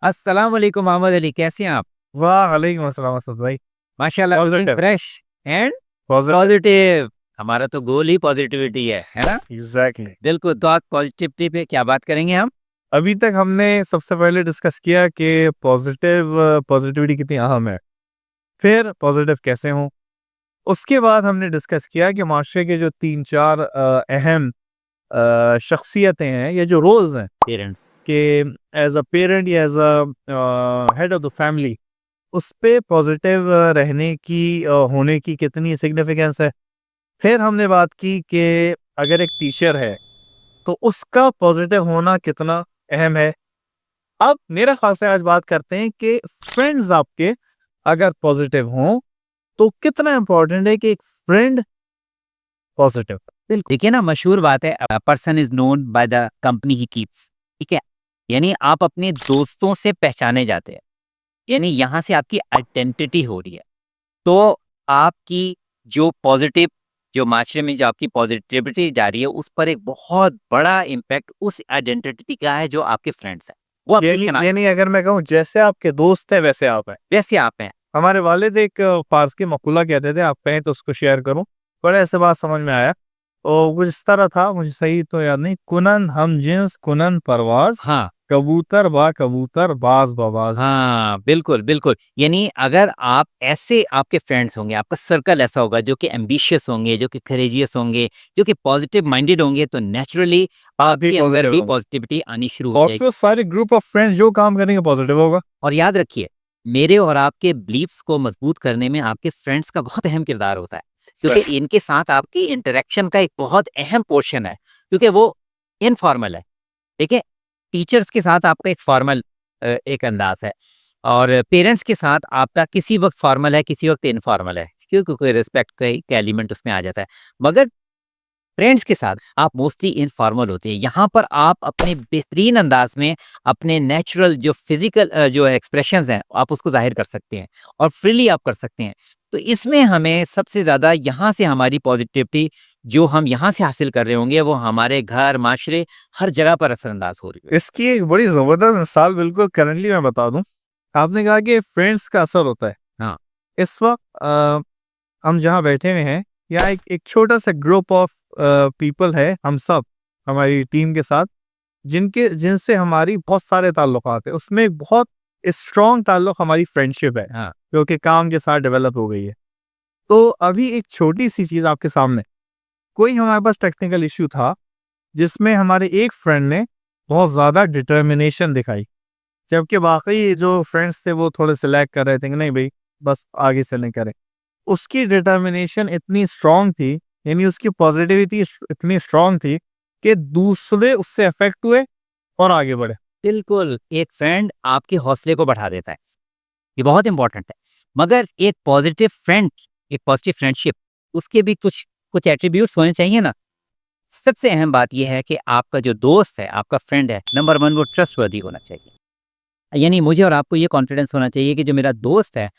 अस्सलाम वालेकुम मोहम्मद अली, कैसे हैं आप? वालेकुम अस्सलाम असद भाई। माशाल्लाह looking positive. Fresh and positive. Positive. हमारा तो गोल ही पॉजिटिविटी है ना? एग्जैक्टली। बिल्कुल, तो आज पॉजिटिविटी पे क्या बात करेंगे हम? अभी तक हमने सबसे पहले डिस्कस किया कि पॉजिटिविटी कितनी अहम है, फिर पॉजिटिव कैसे हों। उसके बाद हमने डिस्कस किया कि माशरे के जो तीन चार अहम शख्सियतें हैं या जो रोल्स हैं पेरेंट्स। कि एज अ पेरेंट या as a head of the family, उस पे पॉजिटिव रहने की होने की कितनी सिग्निफिकेंस है। फिर हमने बात की कि अगर एक टीचर है तो उसका पॉजिटिव होना कितना अहम है। अब मेरा ख्याल से आज बात करते हैं कि फ्रेंड्स आपके अगर पॉजिटिव हों तो कितना इंपॉर्टेंट है कि एक फ्रेंड पॉजिटिव। बिल्कुल, देखिए ना, मशहूर बात है, person is known by the company he keeps. ठीक है, यानी आप अपने दोस्तों से पहचाने जाते हैं, यानी यहाँ से आपकी आइडेंटिटी हो रही है। तो आपकी जो पॉजिटिव, जो माशरे में जो आपकी पॉजिटिविटी जा रही है, उस पर एक बहुत बड़ा इम्पैक्ट उस आइडेंटिटी का है जो आपके फ्रेंड्स हैं। वो आपकी यानी शनाख्त, यानी अगर मैं कहूँ जैसे आपके दोस्त हैं वैसे आप हैं। वैसे आप हैं। हमारे वालिद एक फारस की मकुला कहते थे, आप कहें तो उसको शेयर करूं। बड़े ऐसे बात समझ में आया और कुछ इस तरह था, मुझे सही तो याद नहीं। कुनन हम जिन्स कुनन परवाज, हाँ, कबूतर बा कबूतर बाज बबाज। हाँ, बिल्कुल, बिल्कुल। यानी अगर आप ऐसे आपके फ्रेंड्स होंगे, आपका सर्कल ऐसा होगा जो कि एम्बिशियस होंगे, जो कि करेजियस होंगे, जो कि पॉजिटिव माइंडेड होंगे, तो नेचुरली आप भी आपके अंदर पॉजिटिव भी होंगे पॉजिटिविटी आनी शुरू हो और जाएगी। फिर सारे ग्रुप ऑफ फ्रेंड्स जो काम करेंगे पॉजिटिव होगा। और याद रखिए, मेरे और आपके बिलीफ्स को मजबूत करने में आपके फ्रेंड्स का बहुत अहम किरदार होता है, क्योंकि इनके साथ आपकी इंटरेक्शन का एक बहुत अहम पोर्शन है, क्योंकि वो इनफॉर्मल है। ठीक है, टीचर्स के साथ आपका एक फॉर्मल एक अंदाज है, और पेरेंट्स के साथ आपका किसी वक्त फॉर्मल है, किसी वक्त इनफॉर्मल है, क्योंकि कोई रिस्पेक्ट का एक एलिमेंट उसमें आ जाता है। मगर फ्रेंड्स के साथ आप मोस्टली इनफॉर्मल होते हैं। यहाँ पर आप अपने बेहतरीन अंदाज में अपने नेचुरल जो फिजिकल जो एक्सप्रेशंस हैं, आप उसको जाहिर कर सकते हैं और फ्रीली आप कर सकते हैं। तो इसमें हमें सबसे ज़्यादा यहाँ से हमारी पॉजिटिविटी जो हम यहाँ से हासिल कर रहे होंगे, वो हमारे घर, माशरे, हर जगह पर असरअंदाज हो रही है। इसकी एक बड़ी जबरदस्त मिसाल बिल्कुल करंटली मैं बता दूं। आपने कहा कि फ्रेंड्स का असर होता है। हाँ, इस वक्त हम जहाँ बैठे हुए हैं, या एक छोटा सा ग्रुप ऑफ पीपल है, हम सब हमारी टीम के साथ, जिनके जिनसे हमारी बहुत सारे ताल्लुकात है। उसमें एक बहुत स्ट्रॉन्ग ताल्लुक हमारी फ्रेंडशिप है, हाँ, जो कि काम के साथ डेवलप हो गई है। तो अभी एक छोटी सी चीज़ आपके सामने, कोई हमारे पास टेक्निकल इश्यू था जिसमें हमारे एक फ्रेंड ने बहुत ज़्यादा डिटर्मिनेशन दिखाई, जबकि बाकी जो फ्रेंड्स थे वो थोड़े से लैग कर रहे थे कि नहीं भाई, बस आगे से नहीं करें। उसकी डिटर्मिनेशन इतनी स्ट्रांग थी, यानी उसकी पॉजिटिविटी इतनी स्ट्रांग थी कि दूसरे उससे अफेक्ट हुए और आगे बढ़े। बिल्कुल, एक फ्रेंड आपके हौसले को बढ़ा देता है, ये बहुत इंपॉर्टेंट है। मगर एक पॉजिटिव फ्रेंड, एक पॉजिटिव फ्रेंडशिप, उसके भी कुछ कुछ एट्रीब्यूट्स होने चाहिए ना। सबसे अहम बात यह है कि आपका जो दोस्त है, आपका फ्रेंड है, नंबर 1 वो ट्रस्टवर्दी होना चाहिए। यानी मुझे और आपको ये कॉन्फिडेंस होना चाहिए कि जो मेरा दोस्त है,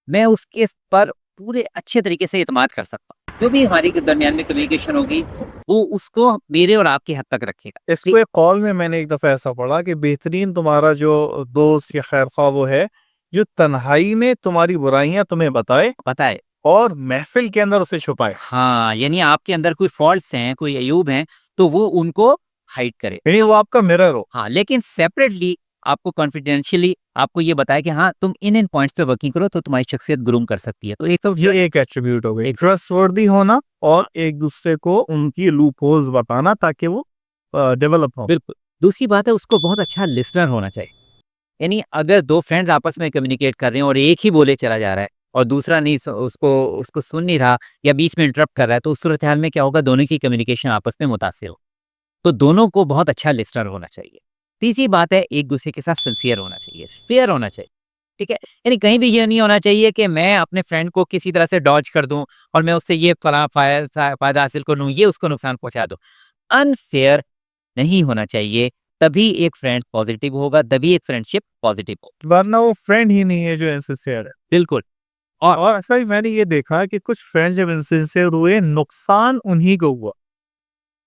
मैं उसके पर पूरे अच्छे तरीके से एतमाद कर सकता हूँ। जो भी हमारी के दरमियान में कम्युनिकेशन होगी, वो उसको मेरे और आपके हद तक रखेगा। इसको एक कॉल में मैंने एक दफ़ा ऐसा पढ़ा कि बेहतरीन तुम्हारा जो दोस्त या खैर ख्वाह वो है जो तन्हाई में तुम्हारी बुराइयां तुम्हें बताए पता है। और महफिल के अंदर उसे छुपाए। हाँ, यानी आपके अंदर कोई फॉल्ट्स हैं, कोई अयूब हैं, तो वो उनको हाइड करे। यानी वो आपका मिरर हो। हाँ, लेकिन सेपरेटली आपको कॉन्फिडेंशियली आपको ये बताया कि हाँ, तुम इन पॉइंट्स पे वर्किंग करो तो तुम्हारी शख्सियत ग्रूम कर सकती है। तो एक तो ये एक एट्रीब्यूट हो गई, एक ट्रस्टवर्दी होना और एक दूसरे को उनकी लूप होल्स बताना ताकि वो डेवलप हो। बिल्कुल। दूसरी बात है, उसको बहुत अच्छा लिसनर होना चाहिए। यानी अगर 2 फ्रेंड्स आपस में कम्युनिकेट कर रहे हैं और एक ही बोले चला जा रहा है और दूसरा नहीं उसको उसको सुन नहीं रहा या बीच में इंटरप्ट कर रहा है, तो उस सूरत हाल में क्या होगा, दोनों की कम्युनिकेशन आपस में मुतासिर हो। तो दोनों को बहुत अच्छा लिसनर होना चाहिए। तीसरी बात है, एक-दूसरे के साथ सिंसियर होना चाहिए, फेयर होना चाहिए। ठीक है? यानी कहीं भी ये नहीं होना चाहिए कि मैं अपने फ्रेंड को किसी तरह से डॉज कर दूँ और मैं उससे ये फ़ायदा हासिल कर लूँ, ये उसको नुकसान पहुँचा दूँ। अनफेयर नहीं होना चाहिए, तभी एक फ्रेंड पॉज़िटिव होगा, तभी एक फ्रेंडशिप पॉज़िटिव होगी। वरना वो फ्रेंड ही नहीं है जो इनसिंसियर है। बिल्कुल। और और ऐसा ही मैंने ये देखा कि कुछ फ्रेंड्स जब इनसिंसियर हुए, नुकसान उन्हीं को हुआ।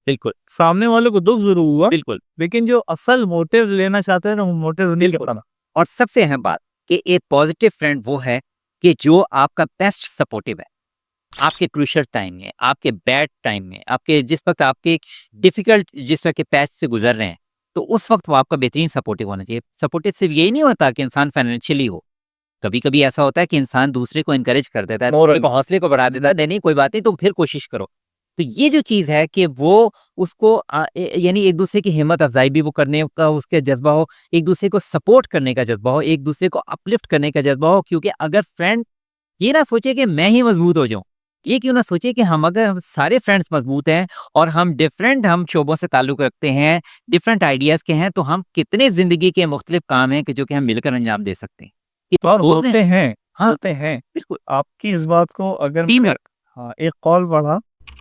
बिल्कुल, सामने वाले को दुख जरूर हुआ, बिल्कुल, लेकिन जो असल मोटिव लेना चाहते हैं ना, वो मोटिव नहीं बिल्कुल। बताना। और सबसे अहम बात कि एक पॉजिटिव फ्रेंड वो है कि जो आपका बेस्ट सपोर्टिव है आपके क्रूशियल टाइम में, आपके बैड टाइम में, आपके जिस वक्त आपके डिफिकल्ट जिस तरह के पैच से गुजर रहे हैं, तो उस वक्त वो आपका बेहतरीन सपोर्टिव होना चाहिए। सपोर्टिव सिर्फ यही नहीं होता कि इंसान फाइनेंशियली हो, कभी कभी ऐसा होता है कि इंसान दूसरे को इनकरेज कर देता है, Moral. को हौसले को बढ़ा देता है, नहीं नहीं कोई बात नहीं, तुम फिर कोशिश करो। तो ये जो चीज है कि वो उसको यानी एक दूसरे की हिम्मत अफजाई भी वो करने का उसके जज्बा हो, एक दूसरे को सपोर्ट करने का जज्बा हो, एक दूसरे को अपलिफ्ट करने का जज्बा हो। क्योंकि अगर फ्रेंड ये ना सोचे कि मैं ही मजबूत हो जाऊं, ये क्यों ना सोचे कि हम अगर सारे फ्रेंड्स मजबूत हैं और हम शोबों से ताल्लुक रखते हैं, डिफरेंट आइडियाज के हैं, तो हम कितने जिंदगी के मुख्तलिफ काम हैं कि जो कि हम मिलकर अंजाम दे सकते हैं। और बोल रहे होते हैं। हैं, हाँ होते हैं। बिल्कुल। आपकी इस बात को अगर टीम मैं वर्क। हाँ, एक कॉल बढ़ा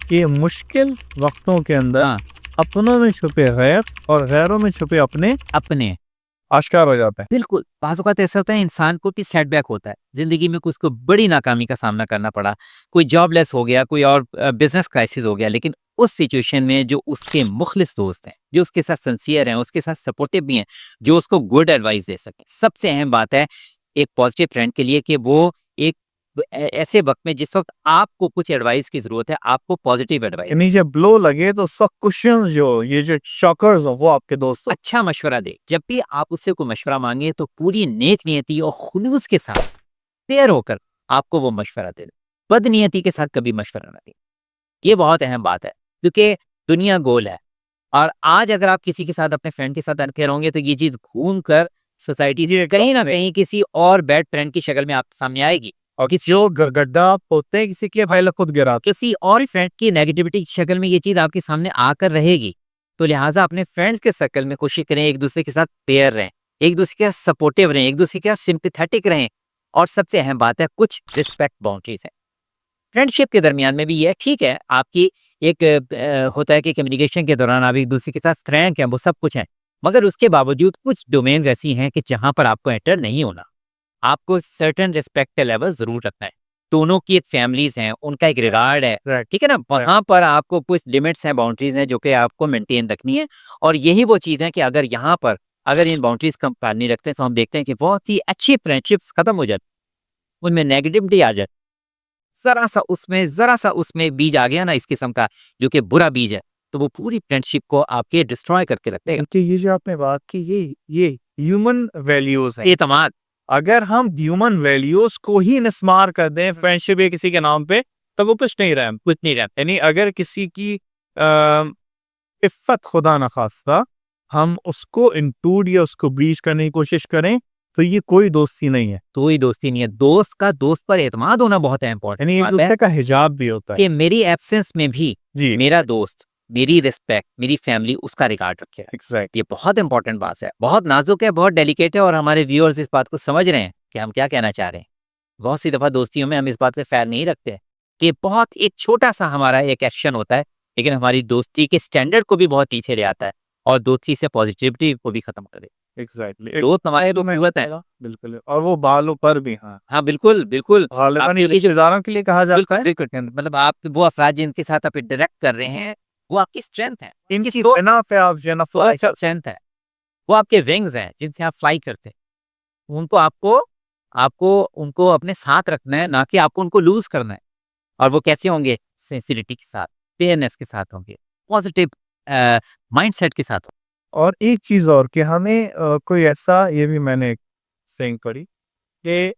कि मुश्किल वक़्तों के अंदर हाँ अपनों में छुपे गैर और गैरों में छुपे अपने अपने आश्कार हो जाते हैं। बिल्कुल, बाज़ औक़ात ऐसा होता है इंसान को कि सेटबैक होता है, ज़िंदगी में कुछ उसको बड़ी नाकामी का सामना करना पड़ा, कोई जॉबलेस हो गया, कोई और बिज़नेस क्राइसिस हो गया, लेकिन उस सिचुएशन में जो उसके मुख़लिस दोस्त हैं, जो उसके साथ सिंसियर हैं, उसके साथ सपोर्टिव भी हैं, जो उसको गुड एडवाइस दे सकें। सबसे अहम बात है एक पॉज़िटिव फ्रेंड के लिए कि वो एक ऐसे वक़्त में जिस वक़्त आपको कुछ एडवाइस की ज़रूरत है, आपको पॉज़िटिव एडवाइस यानी जब ब्लो लगे तो उस वक़्त कुशन्स जो ये जो शॉकर्स हो वो आपके दोस्त हो। अच्छा मशवरा दे। जब भी आप उससे कोई मशवरा माँगे तो पूरी नेक नियति और खुलूस के साथ फेयर होकर आपको वो मशवरा दे। बदनीयती के साथ कभी मशवरा ना दें। ये बहुत अहम बात है क्योंकि दुनिया गोल है और आज अगर आप किसी के साथ अपने फ्रेंड के साथ अनफेयर होंगे तो ये चीज़ घूम कर सोसाइटी से कहीं न कहीं किसी और बैड फ्रेंड की शक्ल में आपके सामने आएगी। और जो गड्ढा पोते हैं किसी के भाई खुद गिरा। किसी और फ्रेंड की नेगेटिविटी की शक्ल में ये चीज़ आपके सामने आकर रहेगी। तो लिहाज़ा अपने फ्रेंड्स के सर्कल में कोशिश करें एक दूसरे के साथ पेयर रहें, एक दूसरे के साथ सपोर्टिव रहें, एक दूसरे के साथ सिम्पैथेटिक रहें और सबसे अहम बात है कुछ रिस्पेक्ट बाउंड्रीज़ हैं। फ्रेंडशिप के दरमियान में भी ये है, ठीक है, आपकी एक होता है कि कम्युनिकेशन के दौरान आप एक दूसरे के साथ फ्रैंक हैं, वो सब कुछ है। मगर उसके बावजूद कुछ डोमेन्स ऐसी हैं कि जहाँ पर आपको एंटर नहीं होना। आपको सर्टेन रिस्पेक्ट का लेवल ज़रूर रखना है। दोनों की एक फैमिलीज़ हैं, उनका एक रिगार्ड है, ठीक है ना? वहाँ पर आपको कुछ लिमिट्स हैं, बाउंड्रीज़ हैं जो कि आपको मेंटेन रखनी है और यही वो चीज़ है कि अगर यहाँ पर अगर इन बाउंड्रीज़ का हम ख्याल नहीं रखते हैं, तो हम देखते हैं कि बहुत सी अच्छी फ्रेंडशिप्स खत्म हो जाती हैं, उनमें नेगेटिविटी आ जाती है। ज़रा-सा उसमें बीज आ गया ना इस किस्म का जो कि बुरा बीज है, तो वो पूरी फ्रेंडशिप को आपके डिस्ट्रॉय करके रख देगा। क्योंकि ये जो आपने बात की ये ह्यूमन वैल्यूज़ हैं। एतमाद अगर हम ह्यूमन वैल्यूज़ को ही निस्मार कर दें फ्रेंडशिप या किसी के नाम पे तो वो कुछ नहीं रहा। कुछ नहीं रहता। यानी अगर किसी की अ, इफ़्फ़त खुदा न ख़ास्ता हम उसको इंक्लूड या उसको ब्रीच करने की कोशिश करें, तो ये कोई दोस्ती नहीं है। कोई दोस्ती नहीं है। दोस्त का दोस्त पर एतमाद होना बहुत इम्पोर्टेंट यानी बात है एक-दूसरे का हिजाब भी होता है। कि मेरी एब्सेंस में भी जी, मेरा दोस्त, मेरी रिस्पेक्ट, मेरी फैमिली उसका रिगार्ड रखे। एग्ज़ैक्ट। ये बहुत इम्पोर्टेंट बात है, बहुत नाज़ुक है, बहुत डेलिकेट है और हमारे व्यूअर्स इस बात को समझ रहे हैं कि हम क्या कहना चाह रहे हैं। बहुत सी दफ़ा दोस्तियों में हम इस बात का ख़्याल नहीं रखते कि बहुत एक छोटा-सा हमारा एक एक्शन होता है, लेकिन हमारी दोस्ती के स्टैंडर्ड को भी बहुत नीचे ले आता है और दोस्ती से पॉज़िटिविटी को भी ख़त्म कर देता एग्ज़ैक्टली। है। दोस्त हमारे तो क़ुव्वत है। बिल्कुल और वो बालों पर भी हाँ। हाँ, बिल्कुल, बिल्कुल। गालिबन आपके ये ये जो रिश्तेदारों के लिए कहा जाता है। बिल्कुल, मतलब आप वो अफ़राद जिनके साथ आप इंटरैक्ट कर रहे हैं, वो आपकी स्ट्रेंथ है। इनकी बिना पे आप जो है ना फ्लाई स्ट्रेंथ है। वो आपके विंग्स हैं, जिनसे आप फ्लाई करते हैं। उनको आपको आपको उनको अपने साथ रखना है, ना कि आपको उनको लूज़ करना है। और वो कैसे होंगे? सिंसिरिटी के साथ, फेयरनेस के साथ होंगे, पॉज़िटिव माइंडसेट के साथ। और एक चीज़ और कि हमें कोई ऐसा ये भी मैंने एक सेइंग पढ़ी कि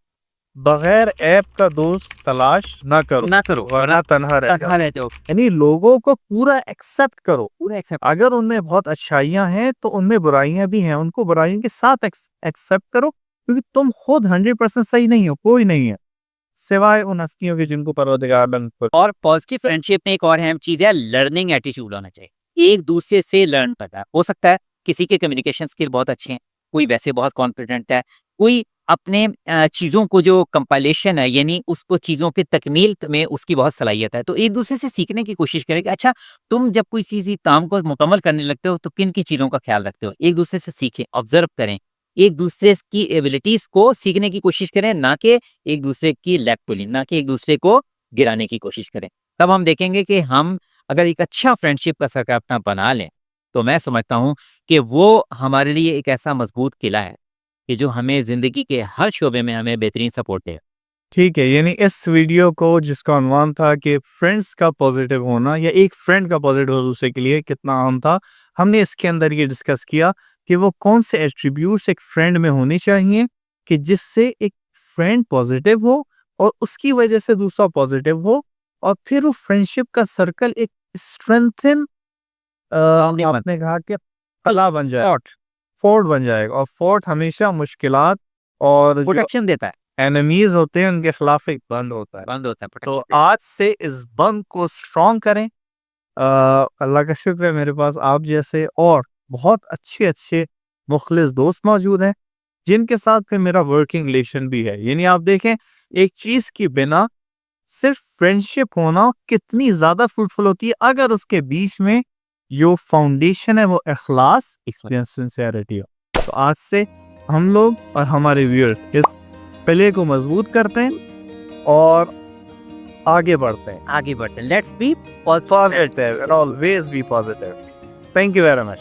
बगैर ऐप का दोस्त तलाश ना करो, ना करो, वरना तन्हा रह तन्हा रह जाओ। यानी लोगों को पूरा एक्सेप्ट करो। पूरा एक्सेप्ट अगर उनमें बहुत अच्छाइयाँ हैं तो उनमें बुराइयाँ भी हैं, उनको बुराइयों के साथ एक्सेप्ट करो क्योंकि तुम खुद 100% सही नहीं हो, कोई नहीं है सिवाय उन हस्तियों के जिनको परवरदिगार ने पर और पॉजिटिव फ्रेंडशिप में एक और अहम चीज़ है लर्निंग एटीट्यूड होना चाहिए। एक दूसरे से लर्न करना है। हो सकता है किसी के कम्युनिकेशन स्किल बहुत अच्छे हैं, कोई वैसे बहुत कॉन्फिडेंट है, कोई अपने चीज़ों को जो कंपाइलेशन है यानी उसको चीज़ों पे तकमील में उसकी बहुत सलाहियत है। तो एक दूसरे से सीखने की कोशिश करें कि अच्छा तुम जब कोई चीज़ काम को मुकम्मल करने लगते हो तो किन-किन चीज़ों का ख्याल रखते हो? एक दूसरे से सीखें, ऑब्ज़र्व करें। एक दूसरे की एबिलिटीज़ को सीखने की कोशिश करें, ना कि एक दूसरे की लेग पुलिंग, ना कि एक दूसरे को गिराने की कोशिश करें। तब हम देखेंगे कि हम अगर एक अच्छा फ्रेंडशिप का सर्कल अपना बना लें, तो मैं समझता हूँ कि वो हमारे लिए एक ऐसा मज़बूत किला है, कि जो हमें ज़िंदगी के हर शोबे में हमें बेहतरीन सपोर्ट दे। ठीक है, यानी इस वीडियो को जिसका उन्वान था कि फ्रेंड्स का पॉजिटिव होना या एक फ्रेंड का पॉजिटिव होना दूसरे के लिए कितना अहम था, हमने इसके अंदर ये डिस्कस किया कि वो कौन से एट्रीब्यूट्स एक फ्रेंड में होने चाहिए कि जिससे एक फ्रेंड पॉजिटिव हो और उसकी वजह से दूसरा पॉजिटिव हो और फिर वो फ्रेंडशिप का सर्कल एक स्ट्रेंथन आपने कहा कि पला बन जाए, फोर्ट बन जाएगा और फोर्ट हमेशा मुश्किलात और जो प्रोटेक्शन देता है, एनिमीज होते हैं उनके खिलाफ एक बंद होता है। बंद होता है तो प्रोटेक्शन। आज से इस बंद को स्ट्रॉन्ग करें। अल्लाह का शुक्र है मेरे पास आप जैसे और बहुत अच्छे अच्छे मुखलिस दोस्त मौजूद हैं जिनके साथ फिर मेरा वर्किंग रिलेशन भी है। यानी आप देखें एक चीज की बिना सिर्फ फ्रेंडशिप होना कितनी ज्यादा फ्रूटफुल होती है अगर उसके बीच में जो फाउंडेशन है वो इखलास या सिंसियरिटी हो। तो आज से हम लोग और हमारे व्यूअर्स इस पहले को मजबूत करते हैं और आगे बढ़ते हैं। आगे बढ़ते हैं। Let's be Positive and always be positive. Thank you very much.